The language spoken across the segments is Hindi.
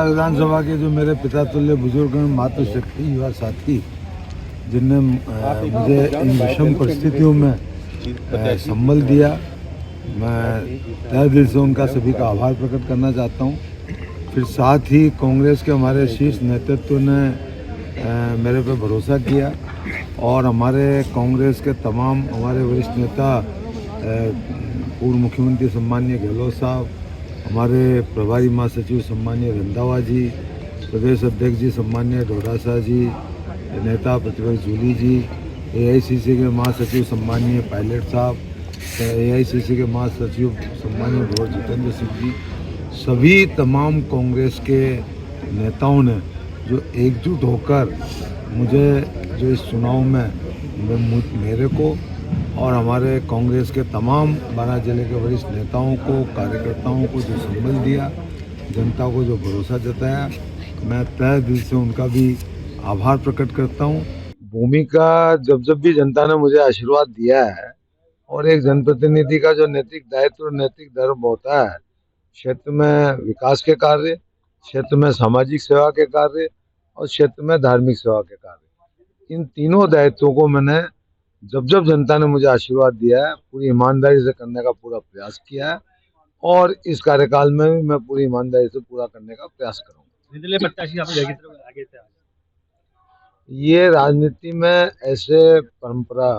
विधानसभा के जो मेरे पिता तुल्य बुजुर्ग हैं, मातृशक्ति युवा साथी, जिनने मुझे इन विषम परिस्थितियों में संबल दिया, मैं तहे दिल से उनका सभी का आभार प्रकट करना चाहता हूँ। फिर साथ ही कांग्रेस के हमारे शीर्ष नेतृत्व ने मेरे पे भरोसा किया और हमारे कांग्रेस के तमाम हमारे वरिष्ठ नेता, पूर्व मुख्यमंत्री सम्माननीय गहलोत साहब, हमारे प्रभारी महासचिव सम्माननीय रंधावा जी, प्रदेश अध्यक्ष जी सम्माननीय डोडासा जी, नेता प्रतिपक्ष जूली जी, एआईसीसी के महासचिव सम्माननीय पायलट साहब, एआईसीसी के महासचिव सम्माननीय डॉ जितेंद्र सिंह जी, सभी तमाम कांग्रेस के नेताओं ने जो एकजुट होकर मुझे जो इस चुनाव में मेरे को और हमारे कांग्रेस के तमाम 12 जिले के वरिष्ठ नेताओं को, कार्यकर्ताओं को जो संबल दिया, जनता को जो भरोसा जताया, मैं तहे दिल से उनका भी आभार प्रकट करता हूँ। भूमिका जब भी जनता ने मुझे आशीर्वाद दिया है और एक जनप्रतिनिधि का जो नैतिक दायित्व और नैतिक धर्म होता है, क्षेत्र में विकास के कार्य, क्षेत्र में सामाजिक सेवा के कार्य और क्षेत्र में धार्मिक सेवा के कार्य, इन तीनों दायित्वों को मैंने जब जनता ने मुझे आशीर्वाद दिया है, पूरी ईमानदारी से करने का पूरा प्रयास किया है और इस कार्यकाल में भी मैं पूरी ईमानदारी से पूरा करने का प्रयास करूँगा। ये राजनीति में ऐसे परंपरा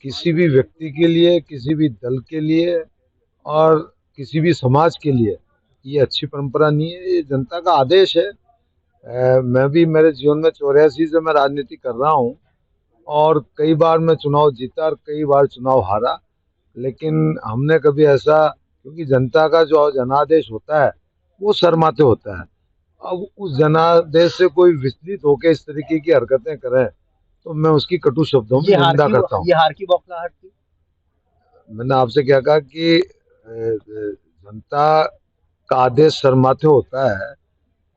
किसी भी व्यक्ति के लिए, किसी भी दल के लिए और किसी भी समाज के लिए ये अच्छी परंपरा नहीं है। ये जनता का आदेश है। मैं भी मेरे जीवन में 84 से मैं राजनीति कर रहा हूँ और कई बार मैं चुनाव जीता और कई बार चुनाव हारा, लेकिन हमने कभी ऐसा, क्योंकि जनता का जो जनादेश होता है वो सरमाते होता है, अब उस जनादेश से कोई विचलित होकर इस तरीके की हरकतें करें तो मैं उसकी कटु शब्दों में निंदा करता हूँ। ये हार की बौखलाहट थी। मैंने आपसे क्या कहा कि जनता का आदेश शर्माते होता है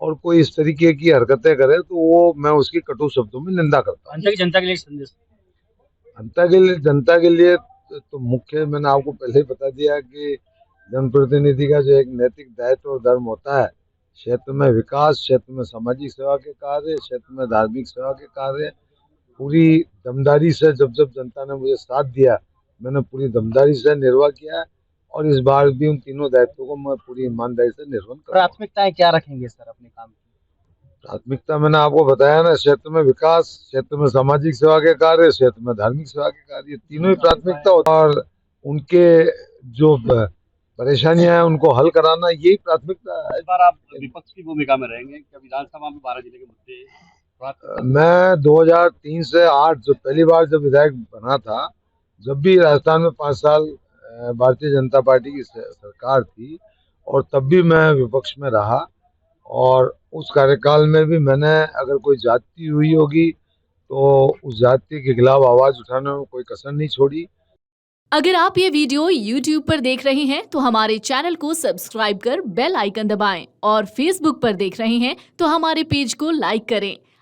और कोई इस तरीके की हरकतें करे तो वो मैं उसकी कटु शब्दों में निंदा करता हूँ। जनता के लिए संदेश, जनता के लिए तो मुख्य मैंने आपको पहले ही बता दिया कि जनप्रतिनिधि का जो एक नैतिक दायित्व और धर्म होता है, क्षेत्र में विकास, क्षेत्र में सामाजिक सेवा के कार्य, क्षेत्र में धार्मिक सेवा के कार्य, पूरी दमदारी से जब जनता ने मुझे साथ दिया, मैंने पूरी दमदारी से निर्वाह किया है और इस बार भी उन तीनों दायित्वों को मैं पूरी ईमानदारी से निर्वहन करूंगा। प्राथमिकताएं क्या रखेंगे सर अपने काम की? प्राथमिकता मैंने आपको बताया ना, क्षेत्र में विकास, क्षेत्र में सामाजिक सेवा के कार्य, क्षेत्र में धार्मिक सेवा के कार्य, तीनों ही प्राथमिकता और उनके जो परेशानियां हैं उनको हल कराना, यही प्राथमिकता है। इस बार आप विपक्ष की भूमिका में रहेंगे क्या? विधानसभा में 12 जिले के मुद्दे। मैं 2003 से 8 जो पहली बार जब विधायक बना था, जब भी राजस्थान में 5 साल भारतीय जनता पार्टी की सरकार थी और तब भी मैं विपक्ष में रहा और उस कार्यकाल में भी मैंने अगर कोई जाति हुई होगी तो उस जाति के खिलाफ आवाज उठाने में कोई कसर नहीं छोड़ी। अगर आप ये वीडियो YouTube पर देख रहे हैं तो हमारे चैनल को सब्सक्राइब कर बेल आइकन दबाएं और Facebook पर देख रहे हैं तो हमारे पेज को लाइक करें।